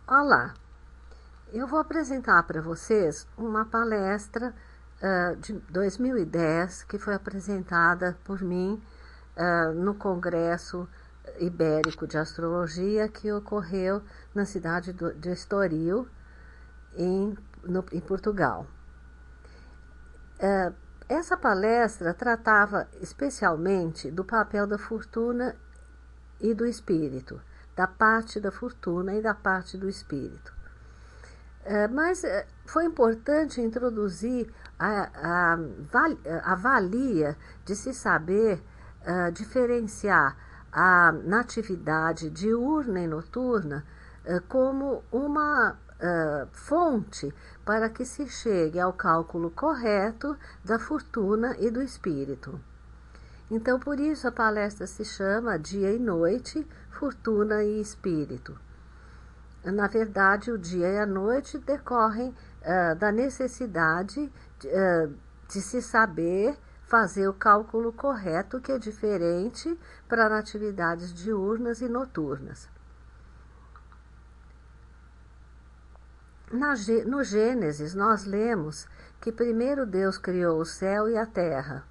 Olá, eu vou apresentar para vocês uma palestra de 2010 que foi apresentada por mim no Congresso Ibérico de Astrologia que ocorreu na cidade de Estoril, em Portugal. Essa palestra tratava especialmente do papel da fortuna e do espírito, da parte da fortuna e da parte do espírito. Mas foi importante introduzir a valia de se saber diferenciar a natividade diurna e noturna como uma fonte para que se chegue ao cálculo correto da fortuna e do espírito. Então, por isso a palestra se chama Dia e Noite, Fortuna e Espírito. Na verdade, o dia e a noite decorrem da necessidade de se saber fazer o cálculo correto, que é diferente para natividades diurnas e noturnas. No Gênesis, nós lemos que primeiro Deus criou o céu e a terra,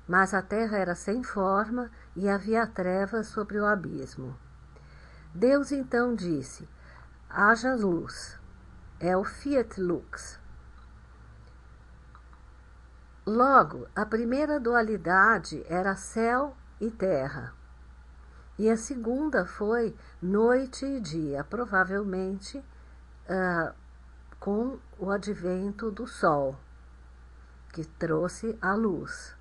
mas a terra era sem forma e havia trevas sobre o abismo. Deus então disse: haja luz. É o Fiat Lux. Logo, a primeira dualidade era céu e terra. E a segunda foi noite e dia, provavelmente com o advento do sol, que trouxe a luz.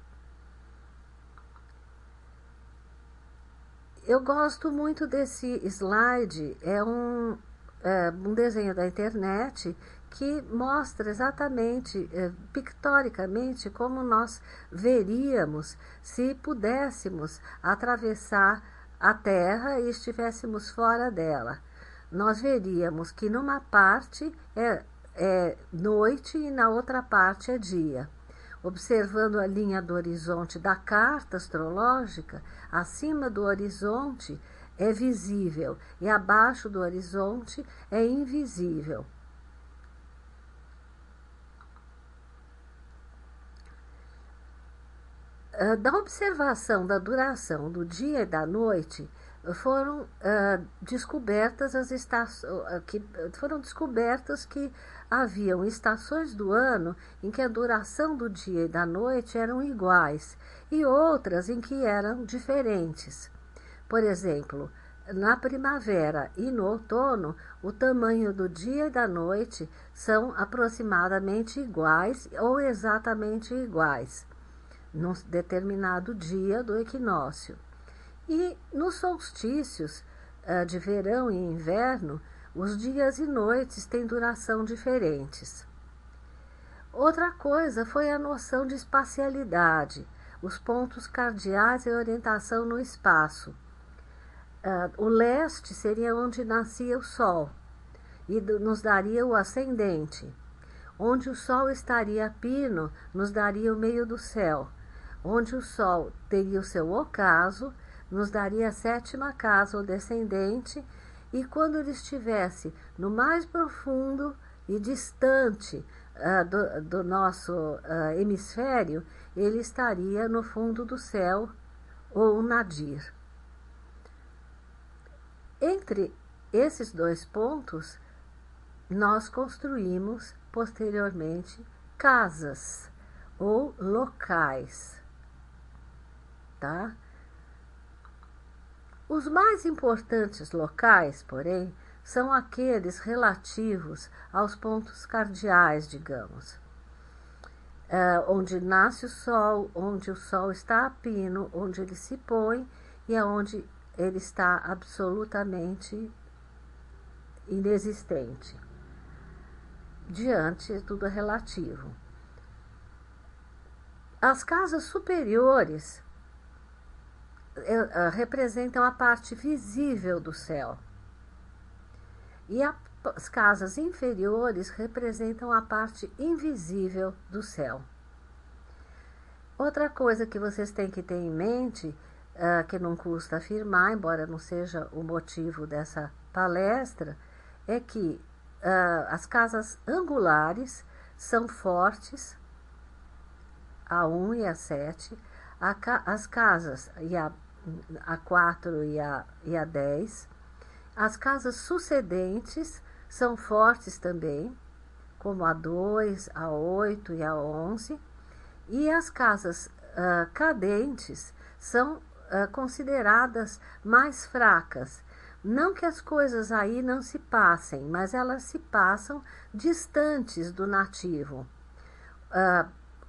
Eu gosto muito desse slide, é um desenho da internet que mostra exatamente, pictoricamente, como nós veríamos se pudéssemos atravessar a Terra e estivéssemos fora dela. Nós veríamos que numa parte é noite e na outra parte é dia. Observando a linha do horizonte da carta astrológica, acima do horizonte é visível e abaixo do horizonte é invisível. Da observação da duração do dia e da noite, foram descobertas que haviam estações do ano em que a duração do dia e da noite eram iguais e outras em que eram diferentes. Por exemplo, na primavera e no outono, o tamanho do dia e da noite são aproximadamente iguais ou exatamente iguais, num determinado dia do equinócio. E nos solstícios de verão e inverno, os dias e noites têm duração diferentes. Outra coisa foi a noção de espacialidade, os pontos cardeais e orientação no espaço. O leste seria onde nascia o Sol e nos daria o ascendente. Onde o Sol estaria a pino, nos daria o meio do céu. Onde o Sol teria o seu ocaso, nos daria a sétima casa ou descendente, e quando ele estivesse no mais profundo e distante do nosso hemisfério, ele estaria no fundo do céu ou nadir. Entre esses dois pontos, nós construímos posteriormente casas ou locais, tá? Os mais importantes locais, porém, são aqueles relativos aos pontos cardeais, digamos, onde nasce o Sol, onde o Sol está a pino, onde ele se põe e aonde ele está absolutamente inexistente. Diante, tudo é relativo. As casas superiores representam a parte visível do céu. E as casas inferiores representam a parte invisível do céu. Outra coisa que vocês têm que ter em mente, que não custa afirmar, embora não seja o motivo dessa palestra, é que as casas angulares são fortes, a 1 e a 7, as casas a 4 e a 10, as casas sucedentes são fortes também, como a 2, a 8 e a 11, e as casas cadentes são consideradas mais fracas. Não que as coisas aí não se passem, mas elas se passam distantes do nativo.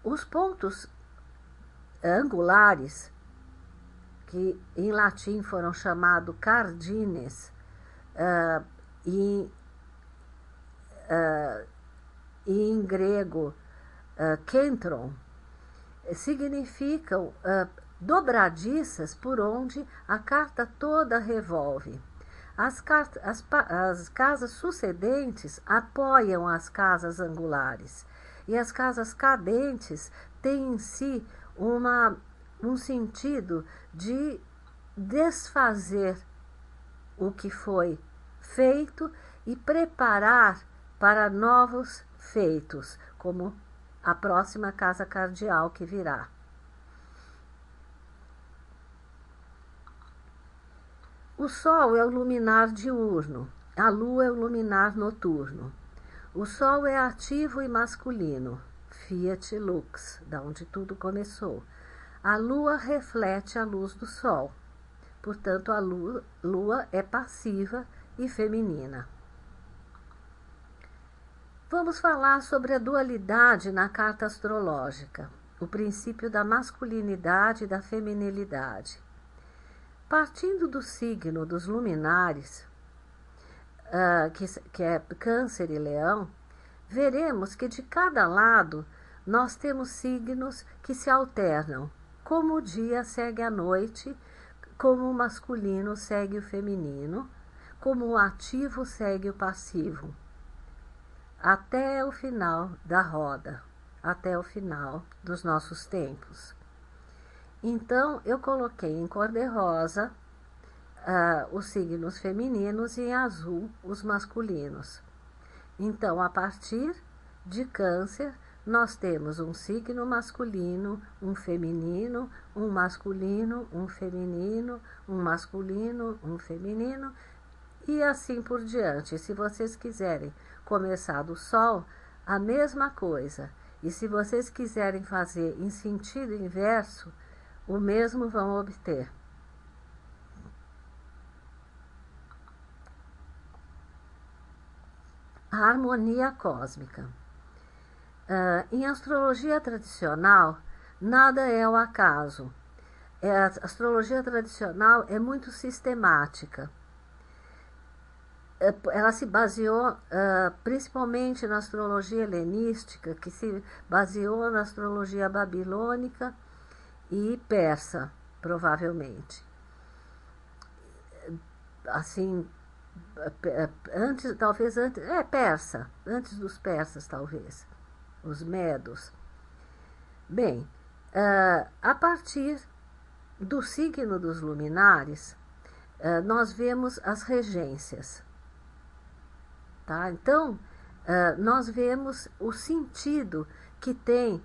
Os pontos angulares, que em latim foram chamados cardines, e em grego kentron, significam dobradiças por onde a carta toda revolve. As casas sucedentes apoiam as casas angulares, e as casas cadentes têm em si um sentido de desfazer o que foi feito e preparar para novos feitos, como a próxima casa cardial que virá. O Sol é o luminar diurno, a Lua é o luminar noturno. O Sol é ativo e masculino, Fiat Lux, da onde tudo começou. A Lua reflete a luz do Sol, portanto a Lua é passiva e feminina. Vamos falar sobre a dualidade na carta astrológica, o princípio da masculinidade e da feminilidade. Partindo do signo dos luminares, que é Câncer e Leão, veremos que de cada lado nós temos signos que se alternam, como o dia segue a noite, como o masculino segue o feminino, como o ativo segue o passivo, até o final da roda, até o final dos nossos tempos. Então, eu coloquei em cor-de-rosa os signos femininos e em azul os masculinos. Então, a partir de Câncer, nós temos um signo masculino, um feminino, um masculino, um feminino, um masculino, um feminino, e assim por diante. Se vocês quiserem começar do Sol, a mesma coisa. E se vocês quiserem fazer em sentido inverso, o mesmo vão obter. A harmonia cósmica. Em astrologia tradicional, nada é o acaso. A astrologia tradicional é muito sistemática. Ela se baseou principalmente na astrologia helenística, que se baseou na astrologia babilônica e persa, provavelmente. Assim, persa, antes dos persas, talvez, os medos. Bem, a partir do signo dos luminares, nós vemos as regências. Tá? Então, nós vemos o sentido que tem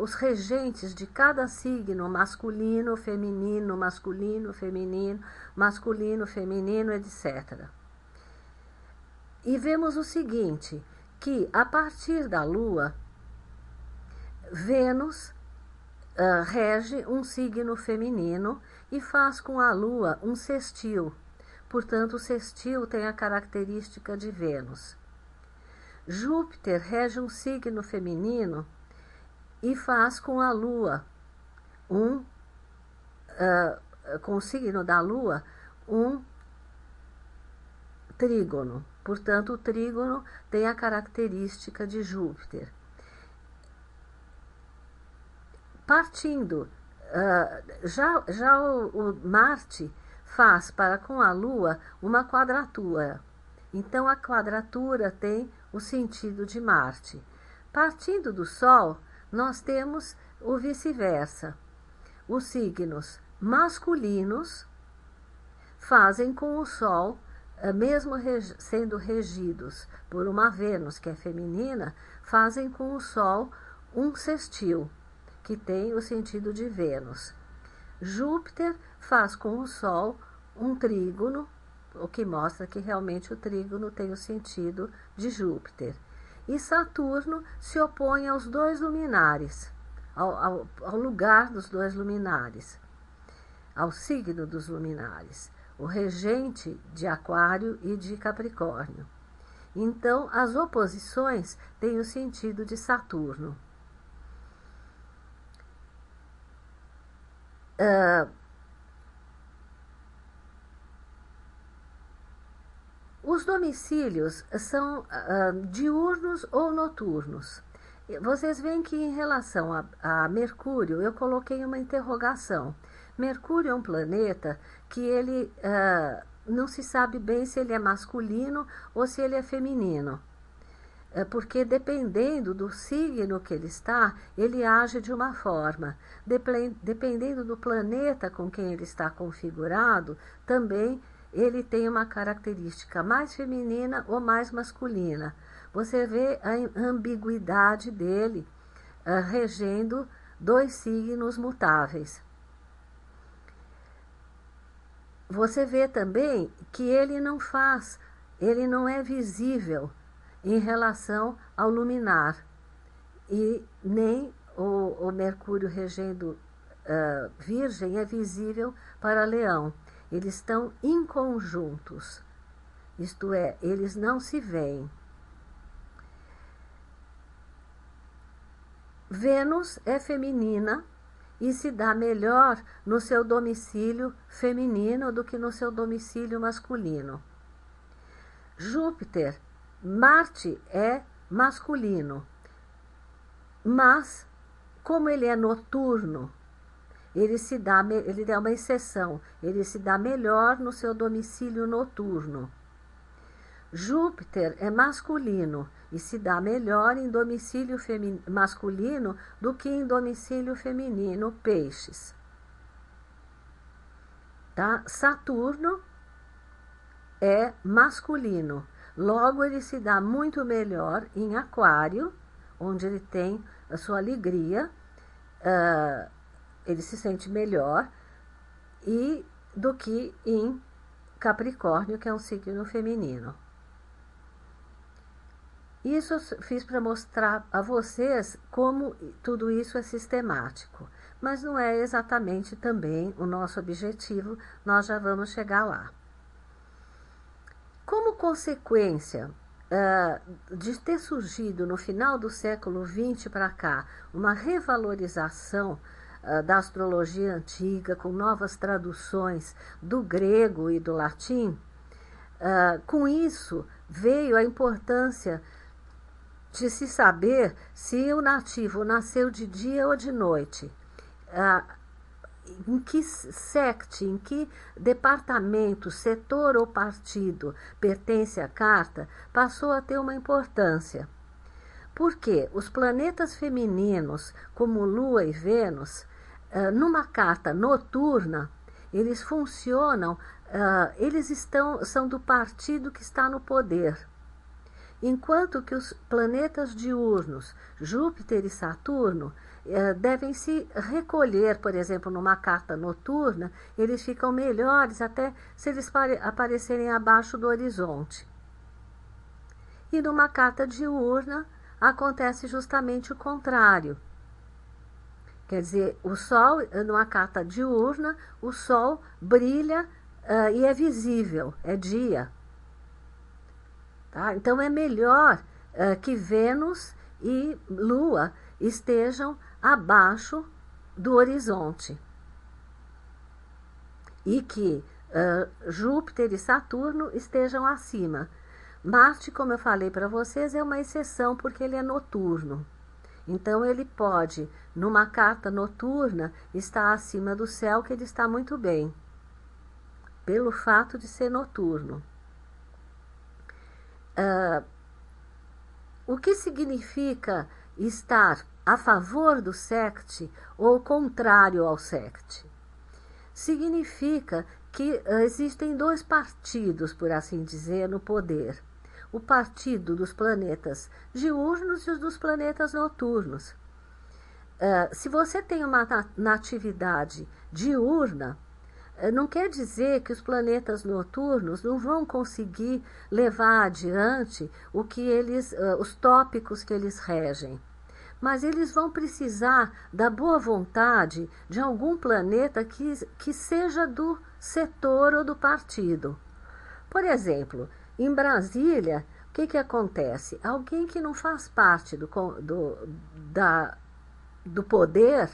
os regentes de cada signo, masculino, feminino, masculino, feminino, masculino, feminino, etc. E vemos o seguinte, que a partir da Lua, Vênus rege um signo feminino e faz com a Lua um sextil. Portanto, o sextil tem a característica de Vênus. Júpiter rege um signo feminino e faz com a Lua, com o signo da Lua, um trígono. Portanto, o trígono tem a característica de Júpiter. Partindo, já o Marte faz para com a Lua uma quadratura. Então, a quadratura tem o sentido de Marte. Partindo do Sol, nós temos o vice-versa. Os signos masculinos fazem com o Sol mesmo sendo regidos por uma Vênus que é feminina, fazem com o Sol um sextil, que tem o sentido de Vênus. Júpiter faz com o Sol um trígono, o que mostra que realmente o trígono tem o sentido de Júpiter. E Saturno se opõe aos dois luminares, ao lugar dos dois luminares, ao signo dos luminares, o regente de Aquário e de Capricórnio. Então, as oposições têm o sentido de Saturno. Os domicílios são diurnos ou noturnos. Vocês veem que em relação a Mercúrio, eu coloquei uma interrogação. Mercúrio é um planeta que ele não se sabe bem se ele é masculino ou se ele é feminino. Porque dependendo do signo que ele está, ele age de uma forma. Dependendo do planeta com quem ele está configurado, também ele tem uma característica mais feminina ou mais masculina. Você vê a ambiguidade dele regendo dois signos mutáveis. Você vê também que ele não é visível em relação ao luminar, e nem o Mercúrio regendo Virgem é visível para Leão. Eles estão inconjuntos, isto é, eles não se veem. Vênus é feminina e se dá melhor no seu domicílio feminino do que no seu domicílio masculino. Júpiter, Marte é masculino, mas como ele é noturno, ele é uma exceção, ele se dá melhor no seu domicílio noturno. Júpiter é masculino e se dá melhor em domicílio masculino do que em domicílio feminino, Peixes. Tá? Saturno é masculino, logo ele se dá muito melhor em Aquário, onde ele tem a sua alegria, ele se sente melhor, e do que em Capricórnio, que é um signo feminino. Isso eu fiz para mostrar a vocês como tudo isso é sistemático, mas não é exatamente também o nosso objetivo, nós já vamos chegar lá. Como consequência de ter surgido no final do século XX para cá uma revalorização da astrologia antiga, com novas traduções do grego e do latim, com isso veio a importância de se saber se o nativo nasceu de dia ou de noite, em que sect, em que departamento, setor ou partido pertence à carta, passou a ter uma importância. Porque os planetas femininos, como Lua e Vênus, numa carta noturna, eles funcionam, são do partido que está no poder. Enquanto que os planetas diurnos, Júpiter e Saturno, devem se recolher, por exemplo, numa carta noturna, eles ficam melhores até se eles aparecerem abaixo do horizonte. E numa carta diurna acontece justamente o contrário. Quer dizer, o Sol, numa carta diurna, o Sol brilha e é visível, é dia. Tá? Então é melhor que Vênus e Lua estejam abaixo do horizonte e que Júpiter e Saturno estejam acima. Marte, como eu falei para vocês, é uma exceção porque ele é noturno. Então ele pode, numa carta noturna, estar acima do céu, que ele está muito bem, pelo fato de ser noturno. O que significa estar a favor do sect ou contrário ao sect? Significa que existem dois partidos, por assim dizer, no poder. O partido dos planetas diurnos e os dos planetas noturnos. Se você tem uma natividade diurna, não quer dizer que os planetas noturnos não vão conseguir levar adiante os tópicos que eles regem. Mas eles vão precisar da boa vontade de algum planeta que seja do setor ou do partido. Por exemplo, em Brasília, o que acontece? Alguém que não faz parte do poder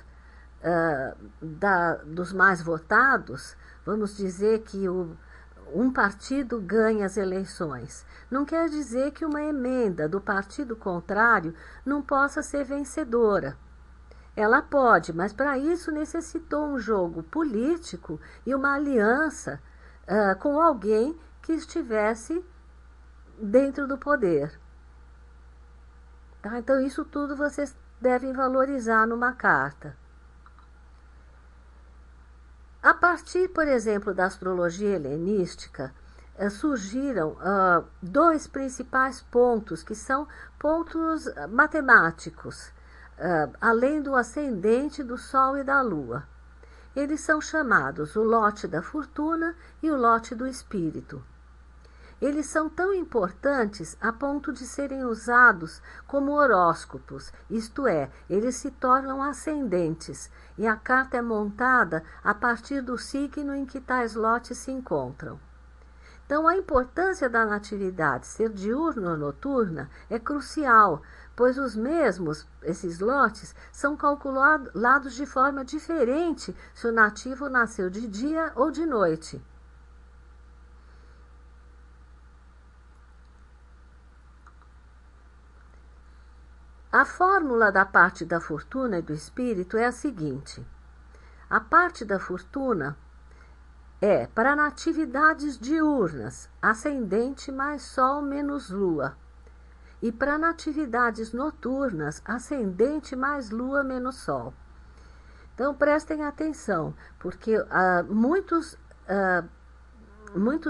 dos mais votados, vamos dizer que um partido ganha as eleições. Não quer dizer que uma emenda do partido contrário não possa ser vencedora. Ela pode, mas para isso necessitou um jogo político e uma aliança com alguém que estivesse dentro do poder. Tá? Então isso tudo vocês devem valorizar numa carta. A partir, por exemplo, da astrologia helenística, surgiram dois principais pontos, que são pontos matemáticos, além do ascendente, do Sol e da Lua. Eles são chamados o lote da fortuna e o lote do espírito. Eles são tão importantes a ponto de serem usados como horóscopos, isto é, eles se tornam ascendentes, e a carta é montada a partir do signo em que tais lotes se encontram. Então, a importância da natividade ser diurna ou noturna é crucial, pois esses lotes, são calculados de forma diferente se o nativo nasceu de dia ou de noite. A fórmula da parte da fortuna e do espírito é a seguinte: a parte da fortuna é para natividades diurnas, ascendente mais Sol menos Lua, e para natividades noturnas, ascendente mais Lua menos Sol. Então prestem atenção, porque muitos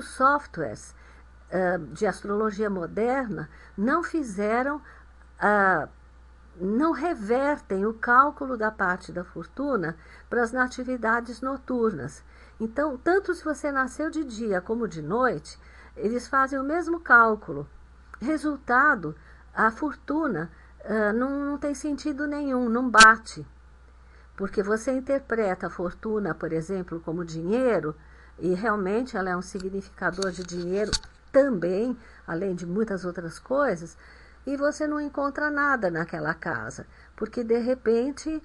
softwares de astrologia moderna não revertem o cálculo da parte da fortuna para as natividades noturnas. Então, tanto se você nasceu de dia como de noite, eles fazem o mesmo cálculo. Resultado, a fortuna não tem sentido nenhum, não bate. Porque você interpreta a fortuna, por exemplo, como dinheiro, e realmente ela é um significador de dinheiro também, além de muitas outras coisas, e você não encontra nada naquela casa, porque de repente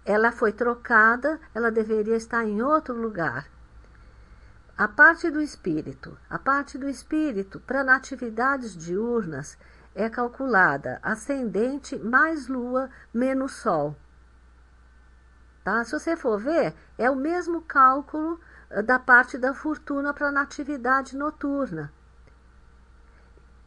ela foi trocada, ela deveria estar em outro lugar. A parte do espírito para natividades diurnas é calculada ascendente mais Lua menos Sol. Tá? Se você for ver, é o mesmo cálculo da parte da fortuna para natividade noturna.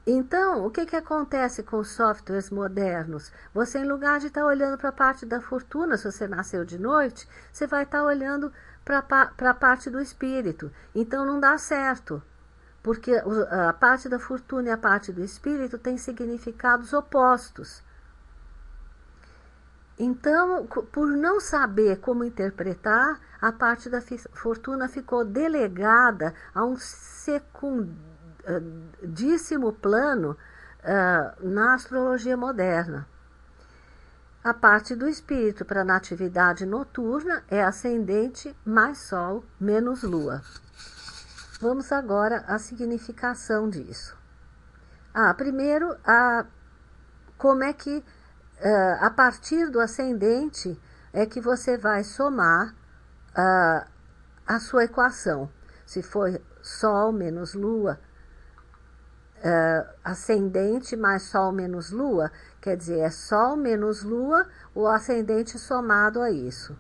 Então, o que acontece com os softwares modernos? Você, em lugar de estar olhando para a parte da fortuna, se você nasceu de noite, você vai estar olhando para a parte do espírito. Então, não dá certo, porque a parte da fortuna e a parte do espírito têm significados opostos. Então, por não saber como interpretar, a parte da fortuna ficou delegada a um secundíssimo plano na astrologia moderna. A parte do espírito para a natividade noturna é ascendente mais Sol menos Lua. Vamos agora à significação disso. Primeiro, como é que a partir do ascendente é que você vai somar a sua equação. Se for Sol menos Lua, ascendente mais Sol menos Lua, quer dizer, é Sol menos Lua, o ascendente somado a isso.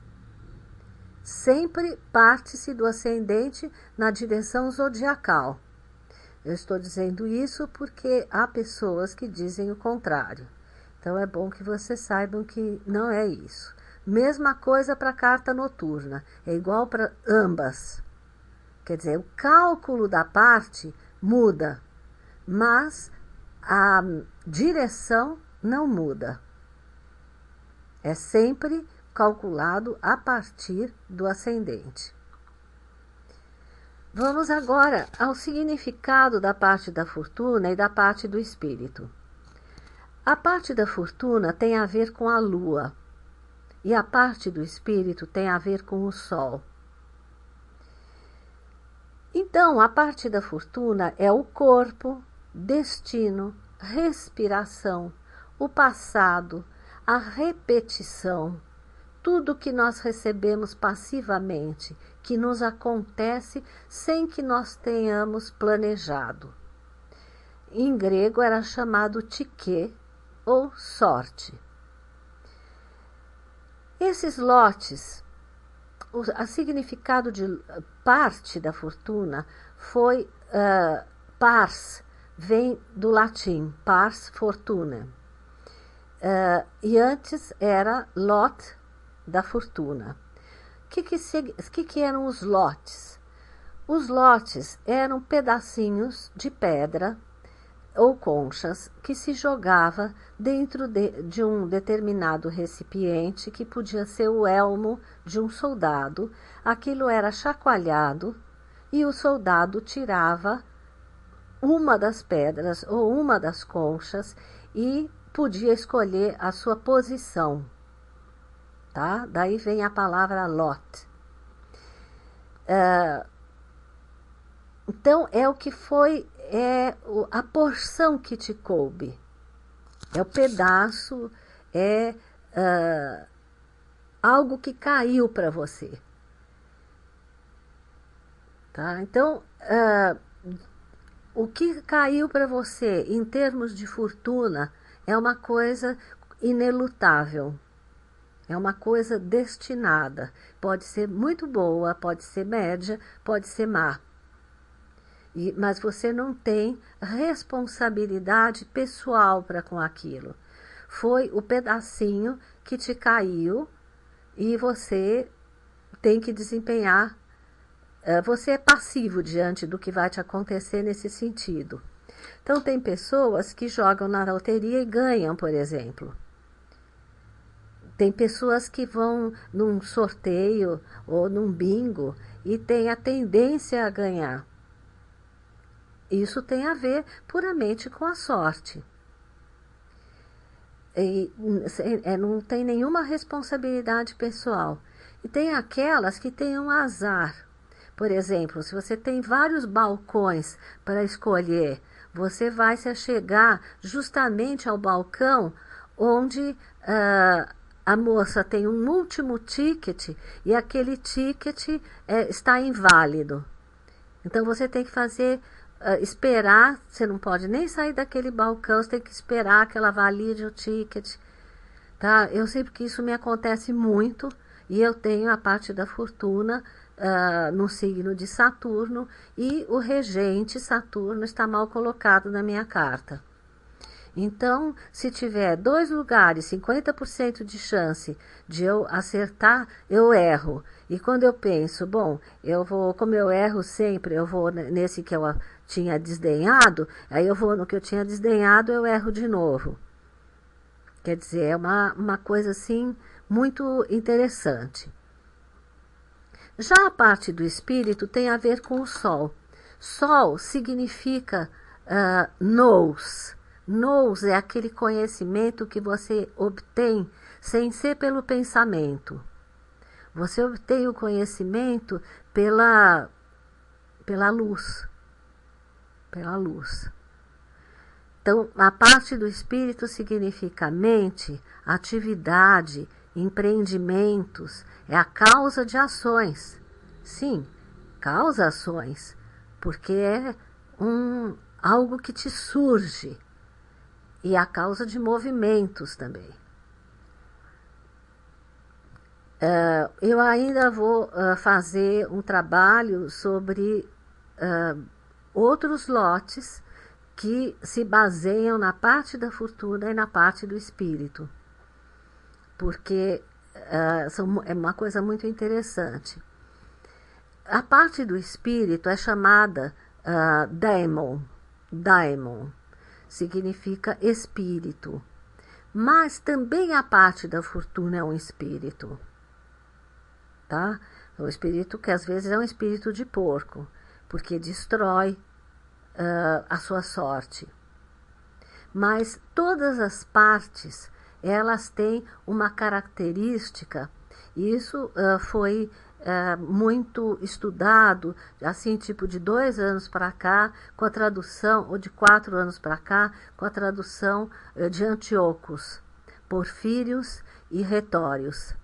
Sempre parte-se do ascendente na direção zodiacal. Eu estou dizendo isso porque há pessoas que dizem o contrário. Então é bom que vocês saibam que não é isso. Mesma coisa para a carta noturna, é igual para ambas. Quer dizer, o cálculo da parte muda, mas a direção não muda. É sempre calculado a partir do ascendente. Vamos agora ao significado da parte da fortuna e da parte do espírito. A parte da fortuna tem a ver com a lua, e a parte do espírito tem a ver com o sol. Então, a parte da fortuna é o corpo, destino, respiração, o passado, a repetição, tudo que nós recebemos passivamente, que nos acontece sem que nós tenhamos planejado. Em grego era chamado tike, ou sorte. Esses lotes, o significado de parte da fortuna foi pars, vem do latim, pars fortuna. E antes era lot da fortuna. O que eram os lotes? Os lotes eram pedacinhos de pedra ou conchas que se jogava dentro de um determinado recipiente, que podia ser o elmo de um soldado. Aquilo era chacoalhado e o soldado tirava uma das pedras ou uma das conchas e podia escolher a sua posição. Tá? Daí vem a palavra lot. Então, é o que foi, a porção que te coube. É o pedaço, algo que caiu para você. Tá? Então, o que caiu para você em termos de fortuna é uma coisa inelutável. É uma coisa destinada. Pode ser muito boa, pode ser média, pode ser má. Mas você não tem responsabilidade pessoal para com aquilo. Foi o pedacinho que te caiu e você tem que desempenhar. Você é passivo diante do que vai te acontecer nesse sentido. Então, tem pessoas que jogam na loteria e ganham, por exemplo. Tem pessoas que vão num sorteio ou num bingo e têm a tendência a ganhar. Isso tem a ver puramente com a sorte. E não tem nenhuma responsabilidade pessoal. E tem aquelas que têm um azar. Por exemplo, se você tem vários balcões para escolher, você vai se achegar justamente ao balcão onde a moça tem um último ticket e aquele ticket está inválido. Então você tem que esperar, você não pode nem sair daquele balcão, você tem que esperar que ela valide o ticket. Tá? Eu sei porque isso me acontece muito e eu tenho a parte da fortuna no signo de Saturno e o regente Saturno está mal colocado na minha carta. Então, se tiver 2 lugares, 50% de chance de eu acertar, eu erro. E quando eu penso, bom, como eu erro sempre, eu vou nesse que eu tinha desdenhado, aí eu vou no que eu tinha desdenhado, eu erro de novo. Quer dizer, é uma coisa assim muito interessante. Já a parte do espírito tem a ver com o sol. Sol significa nous. Nous é aquele conhecimento que você obtém sem ser pelo pensamento. Você obtém o conhecimento pela luz. Pela luz. Então, a parte do espírito significa mente, atividade, empreendimentos, é a causa de ações. Sim, causa ações, porque é algo que te surge. E a causa de movimentos também. Eu ainda vou fazer um trabalho sobre outros lotes que se baseiam na parte da fortuna e na parte do espírito. Porque é uma coisa muito interessante. A parte do espírito é chamada daimon. Daimon significa espírito. Mas também a parte da fortuna é um espírito. Tá? O espírito que às vezes é um espírito de porco, porque destrói a sua sorte. Mas todas as partes, elas têm uma característica, e isso foi muito estudado, assim, tipo de 2 anos para cá, com a tradução, ou de 4 anos para cá, com a tradução de Antíocos, Porfírios e Retórios.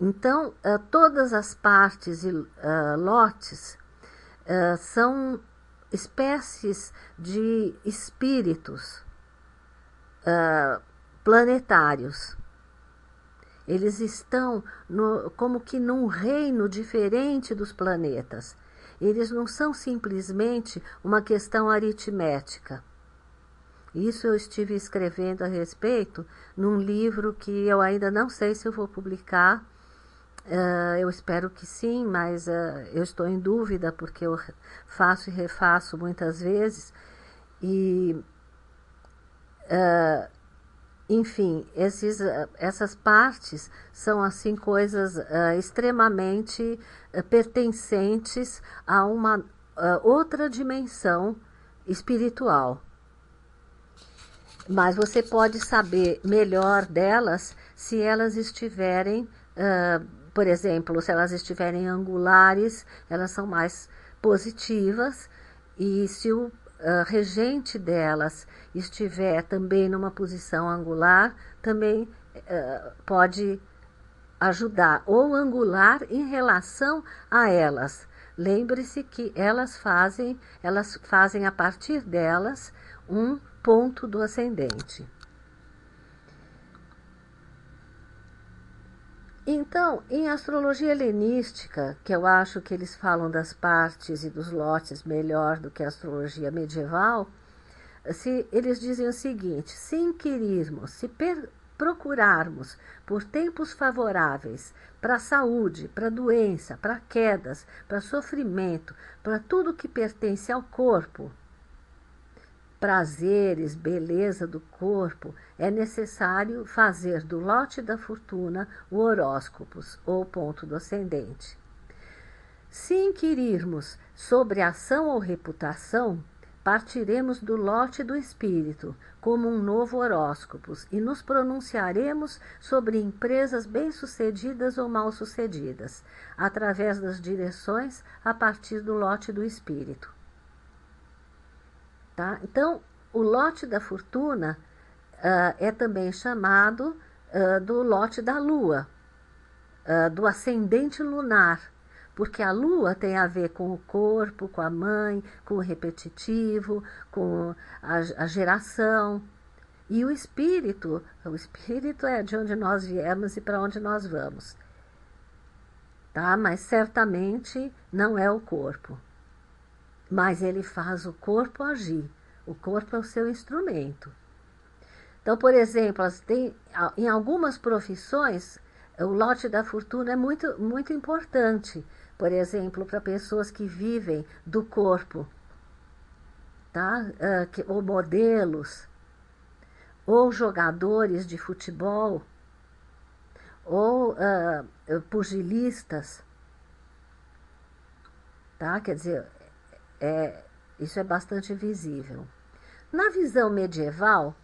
Então, todas as partes e lotes são espécies de espíritos planetários. Eles estão como que num reino diferente dos planetas. Eles não são simplesmente uma questão aritmética. Isso eu estive escrevendo a respeito num livro que eu ainda não sei se eu vou publicar. Eu espero que sim, mas eu estou em dúvida porque eu faço e refaço muitas vezes. E, enfim, essas partes são assim coisas extremamente pertencentes a uma outra dimensão espiritual. Mas você pode saber melhor delas se elas estiverem, por exemplo, se elas estiverem angulares, elas são mais positivas, e se o regente delas estiver também numa posição angular, também pode ajudar, ou angular em relação a elas. Lembre-se que elas fazem a partir delas um ponto do ascendente. Então, em astrologia helenística, que eu acho que eles falam das partes e dos lotes melhor do que a astrologia medieval, eles dizem o seguinte: se inquirirmos, se procurarmos por tempos favoráveis para a saúde, para a doença, para quedas, para sofrimento, para tudo que pertence ao corpo, prazeres, beleza do corpo, é necessário fazer do lote da fortuna o horóscopos, ou ponto do ascendente. Se inquirirmos sobre ação ou reputação, partiremos do lote do espírito, como um novo horóscopos, e nos pronunciaremos sobre empresas bem-sucedidas ou mal-sucedidas, através das direções a partir do lote do espírito. Tá? Então, o lote da fortuna é também chamado do lote da lua, do ascendente lunar, porque a lua tem a ver com o corpo, com a mãe, com o repetitivo, com a geração. E o espírito é de onde nós viemos e para onde nós vamos. Tá? Mas certamente não é o corpo. Mas ele faz o corpo agir. O corpo é o seu instrumento. Então, por exemplo, em algumas profissões, o lote da fortuna é muito, muito importante. Por exemplo, para pessoas que vivem do corpo, tá? Ou modelos, ou jogadores de futebol, ou pugilistas. Tá? Quer dizer, isso é bastante visível. Na visão medieval,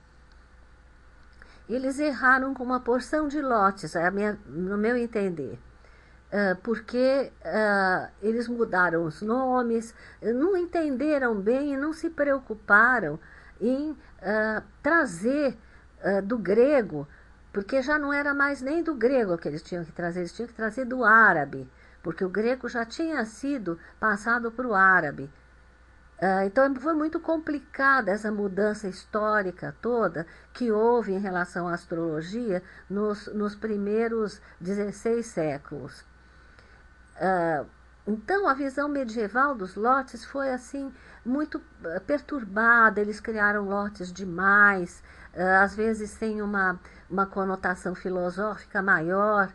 eles erraram com uma porção de lotes, no meu entender, porque eles mudaram os nomes, não entenderam bem e não se preocuparam em trazer do grego, porque já não era mais nem do grego que eles tinham que trazer do árabe, porque o grego já tinha sido passado para o árabe. Então foi muito complicada essa mudança histórica toda que houve em relação à astrologia nos primeiros 16 séculos. Então a visão medieval dos lotes foi assim muito perturbada, eles criaram lotes demais, às vezes sem uma conotação filosófica maior,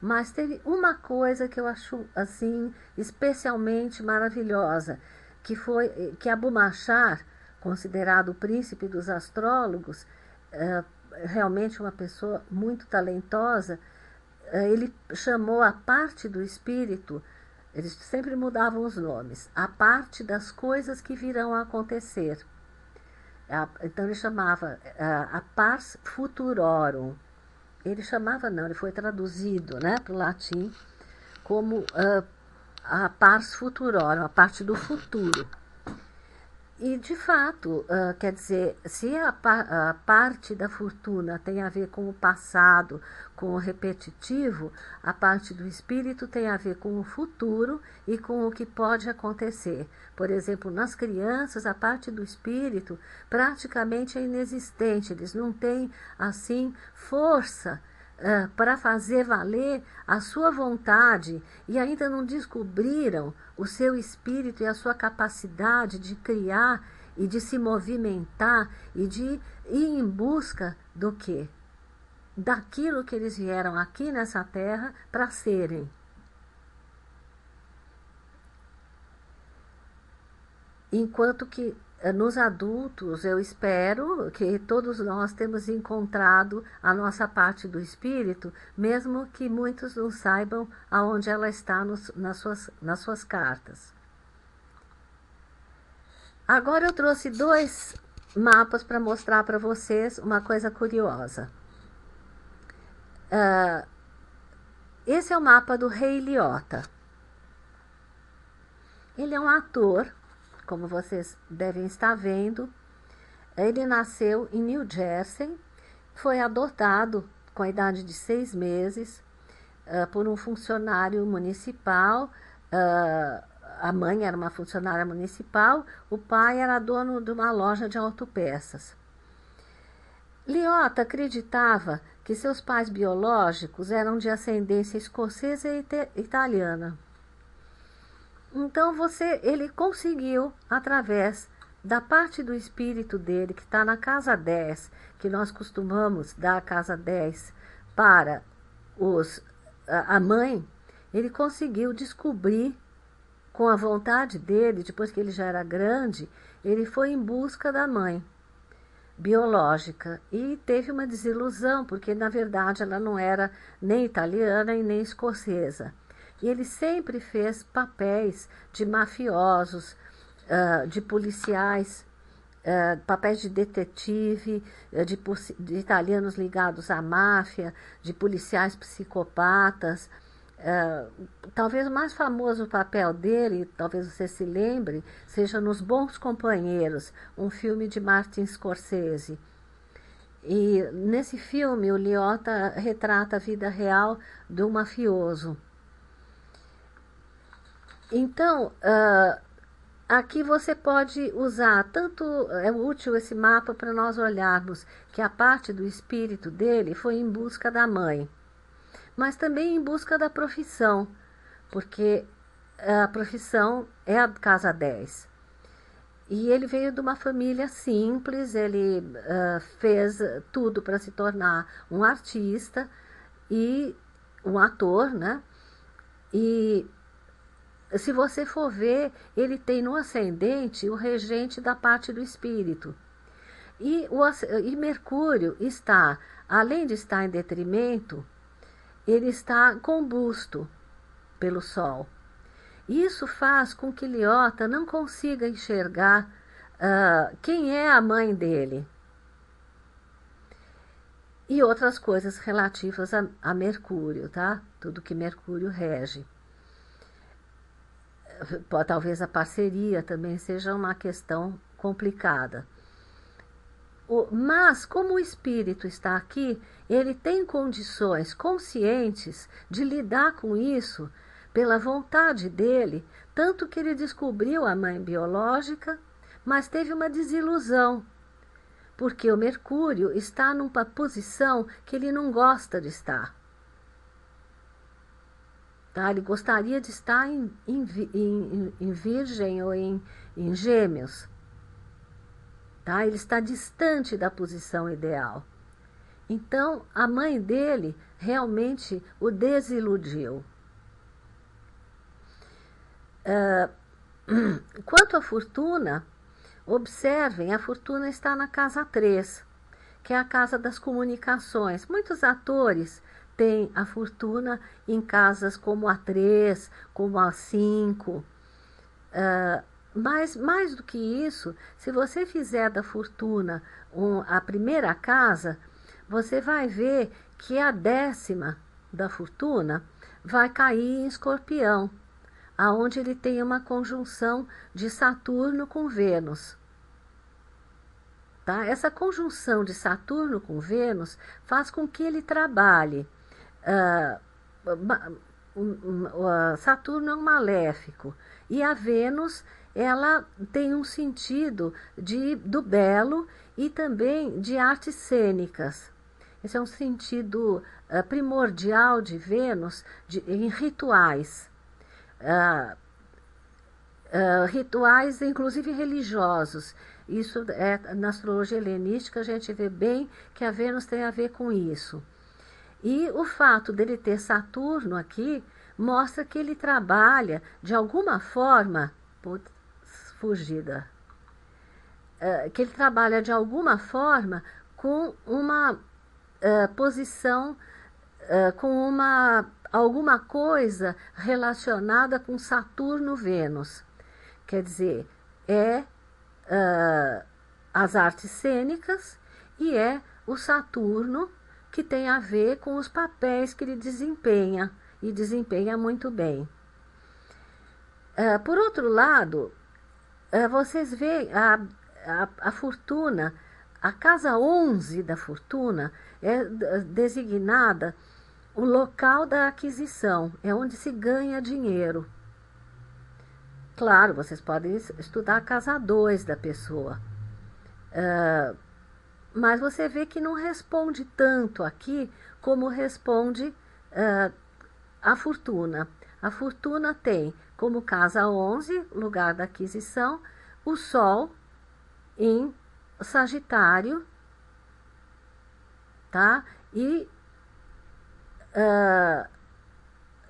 Mas teve uma coisa que eu acho assim especialmente maravilhosa, que foi que Abu Machar, considerado o príncipe dos astrólogos, realmente uma pessoa muito talentosa, ele chamou a parte do espírito, eles sempre mudavam os nomes, a parte das coisas que virão a acontecer. Então ele chamava a pars futurorum. Ele chamava, não, ele foi traduzido, né, para o latim como a pars futurorum, a parte do futuro. E, de fato, quer dizer, se a parte da fortuna tem a ver com o passado, com o repetitivo, a parte do espírito tem a ver com o futuro e com o que pode acontecer. Por exemplo, nas crianças, a parte do espírito praticamente é inexistente, eles não têm, assim, força para fazer valer a sua vontade e ainda não descobriram o seu espírito e a sua capacidade de criar e de se movimentar e de ir em busca do quê? Daquilo que eles vieram aqui nessa terra para serem. Enquanto que nos adultos, eu espero que todos nós temos encontrado a nossa parte do espírito, mesmo que muitos não saibam aonde ela está nas suas cartas. Agora eu trouxe 2 mapas para mostrar para vocês uma coisa curiosa. Esse é o mapa do rei Liota. Ele é um ator, como vocês devem estar vendo. Ele nasceu em New Jersey, foi adotado com a idade de 6 meses por um funcionário municipal. A mãe era uma funcionária municipal, o pai era dono de uma loja de autopeças. Liota acreditava que seus pais biológicos eram de ascendência escocesa e italiana. Então ele conseguiu, através da parte do espírito dele, que está na casa 10, que nós costumamos dar a casa 10 para a mãe, ele conseguiu descobrir, com a vontade dele, depois que ele já era grande, ele foi em busca da mãe biológica e teve uma desilusão, porque na verdade ela não era nem italiana e nem escocesa. E ele sempre fez papéis de mafiosos, de policiais, papéis de detetive, de italianos ligados à máfia, de policiais psicopatas. Talvez o mais famoso papel dele, talvez você se lembre, seja nos Bons Companheiros, um filme de Martin Scorsese. E nesse filme o Liota retrata a vida real do mafioso. Então, aqui você pode usar, tanto é útil esse mapa para nós olharmos que a parte do espírito dele foi em busca da mãe, mas também em busca da profissão, porque a profissão é a casa 10. E ele veio de uma família simples, ele fez tudo para se tornar um artista e um ator, né? E se você for ver, ele tem no ascendente o regente da parte do espírito. E Mercúrio está, além de estar em detrimento, ele está combusto pelo Sol. Isso faz com que Liota não consiga enxergar quem é a mãe dele. E outras coisas relativas a Mercúrio, tá? Tudo que Mercúrio rege. Talvez a parceria também seja uma questão complicada. Mas, como o espírito está aqui, ele tem condições conscientes de lidar com isso pela vontade dele, tanto que ele descobriu a mãe biológica, mas teve uma desilusão, porque o Mercúrio está numa posição que ele não gosta de estar. Tá? Ele gostaria de estar em Virgem ou em Gêmeos. Tá? Ele está distante da posição ideal. Então, a mãe dele realmente o desiludiu. Quanto à fortuna, observem, a fortuna está na casa 3, que é a casa das comunicações. Muitos atores têm a fortuna em casas como a 3, como a 5. Mas mais do que isso, se você fizer da fortuna a primeira casa, você vai ver que a 10ª da fortuna vai cair em Escorpião, aonde ele tem uma conjunção de Saturno com Vênus. Tá? Essa conjunção de Saturno com Vênus faz com que ele trabalhe. Saturno é um maléfico e a Vênus ela tem um sentido do belo e também de artes cênicas. Esse é um sentido primordial de Vênus em rituais. Rituais, inclusive religiosos. Isso na astrologia helenística a gente vê bem que a Vênus tem a ver com isso. E o fato dele ter Saturno aqui mostra que ele trabalha de alguma forma, que ele trabalha de alguma forma com uma posição, com alguma coisa relacionada com Saturno-Vênus. Quer dizer, as artes cênicas e o Saturno, que tem a ver com os papéis que ele desempenha, e desempenha muito bem. Por outro lado, vocês veem a fortuna, a casa 11 da fortuna é designada o local da aquisição, é onde se ganha dinheiro. Claro, vocês podem estudar a casa 2 da pessoa. Mas você vê que não responde tanto aqui como responde a fortuna. A fortuna tem como casa 11, lugar da aquisição, o Sol em Sagitário, tá? E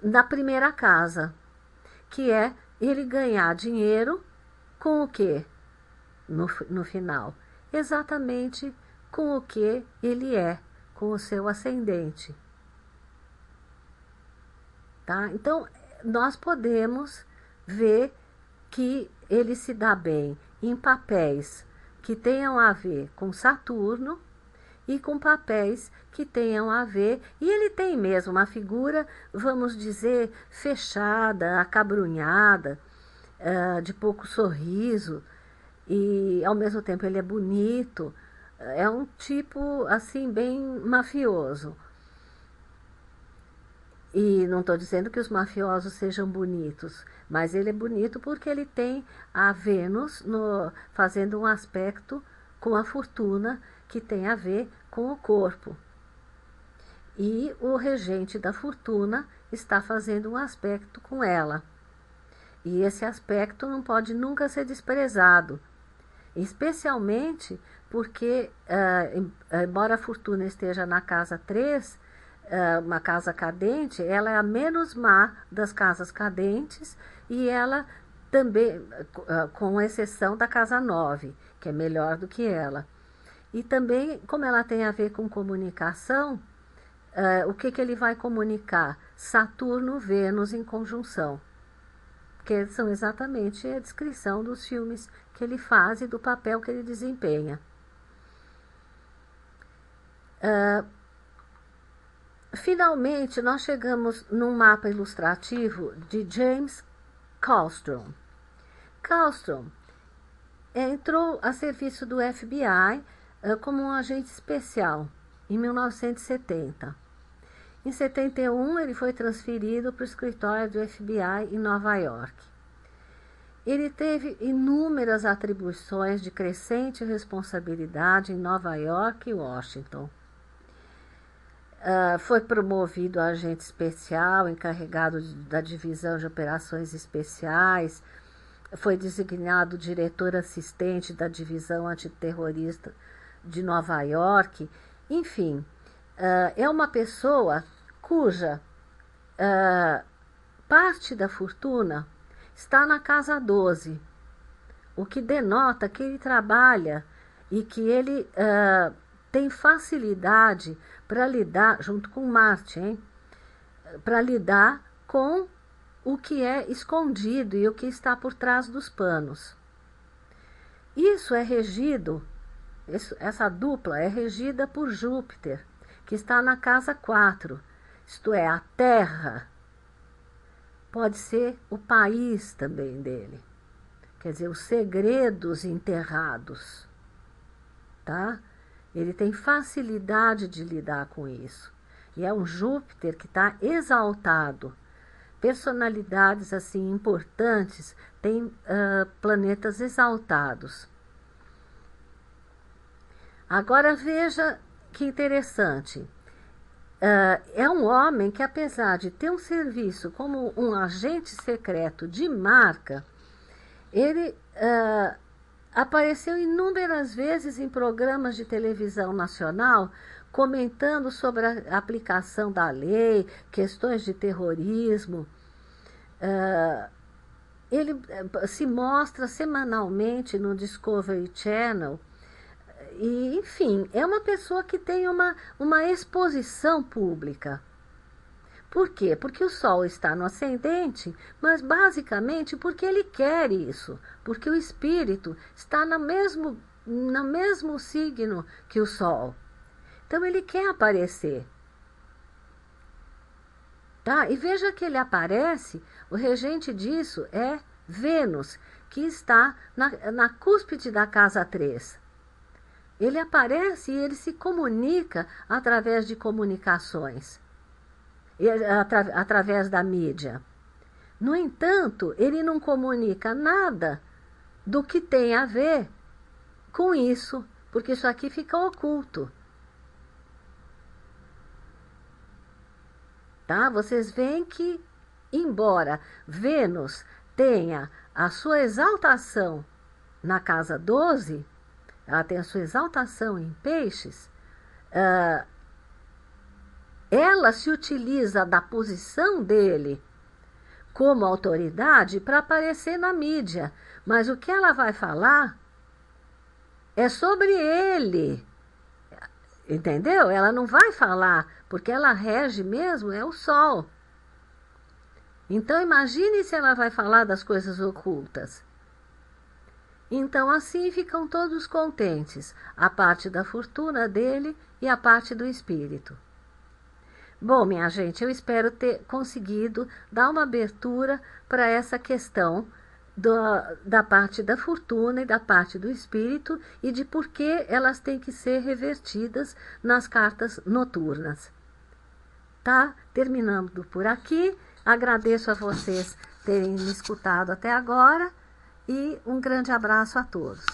na primeira casa, que é ele ganhar dinheiro com o quê? No final, exatamente com o que ele com o seu ascendente. Tá? Então, nós podemos ver que ele se dá bem em papéis que tenham a ver com Saturno e com papéis que tenham a ver, e ele tem mesmo uma figura, vamos dizer, fechada, acabrunhada, de pouco sorriso, e ao mesmo tempo ele é bonito, é um tipo assim bem mafioso. E não estou dizendo que os mafiosos sejam bonitos, mas ele é bonito porque ele tem a Vênus fazendo um aspecto com a fortuna que tem a ver com o corpo. E o regente da fortuna está fazendo um aspecto com ela. E esse aspecto não pode nunca ser desprezado, especialmente porque, embora a fortuna esteja na casa 3, uma casa cadente, ela é a menos má das casas cadentes e ela também, com exceção da casa 9, que é melhor do que ela. E também, como ela tem a ver com comunicação, o que ele vai comunicar? Saturno, Vênus em conjunção, que são exatamente a descrição dos filmes que ele faz e do papel que ele desempenha. Finalmente, nós chegamos num mapa ilustrativo de James Kallstrom. Kallstrom entrou a serviço do FBI como um agente especial em 1970. Em 71, ele foi transferido para o escritório do FBI em Nova York. Ele teve inúmeras atribuições de crescente responsabilidade em Nova York e Washington. Foi promovido a agente especial, encarregado da divisão de operações especiais, foi designado diretor assistente da divisão antiterrorista de Nova York, enfim, é uma pessoa cuja parte da fortuna está na casa 12, o que denota que ele trabalha e que ele tem facilidade para lidar, junto com Marte, para lidar com o que é escondido e o que está por trás dos panos. Isso é regido, essa dupla é regida por Júpiter, que está na casa 4, isto é, a Terra. Pode ser o país também dele, quer dizer, os segredos enterrados, tá? Ele tem facilidade de lidar com isso. E é um Júpiter que está exaltado. Personalidades assim importantes têm planetas exaltados. Agora veja que interessante. É um homem que, apesar de ter um serviço como um agente secreto de marca, ele apareceu inúmeras vezes em programas de televisão nacional comentando sobre a aplicação da lei, questões de terrorismo. Ele se mostra semanalmente no Discovery Channel. E, enfim, é uma pessoa que tem uma exposição pública. Por quê? Porque o Sol está no ascendente, mas basicamente porque ele quer isso, porque o espírito está no mesmo signo que o Sol. Então ele quer aparecer. Tá? E veja que ele aparece, o regente disso é Vênus, que está na cúspide da casa 3. Ele aparece e ele se comunica através de comunicações, através da mídia. No entanto, ele não comunica nada do que tem a ver com isso, porque isso aqui fica oculto. Tá? Vocês veem que, embora Vênus tenha a sua exaltação na casa 12, ela tem a sua exaltação em peixes, ela se utiliza da posição dele como autoridade para aparecer na mídia. Mas o que ela vai falar é sobre ele. Entendeu? Ela não vai falar, porque ela rege mesmo, é o Sol. Então imagine se ela vai falar das coisas ocultas. Então assim ficam todos contentes, a parte da fortuna dele e a parte do espírito. Bom, minha gente, eu espero ter conseguido dar uma abertura para essa questão da parte da fortuna e da parte do espírito e de por que elas têm que ser revertidas nas cartas noturnas. Tá? Terminando por aqui, agradeço a vocês terem me escutado até agora e um grande abraço a todos.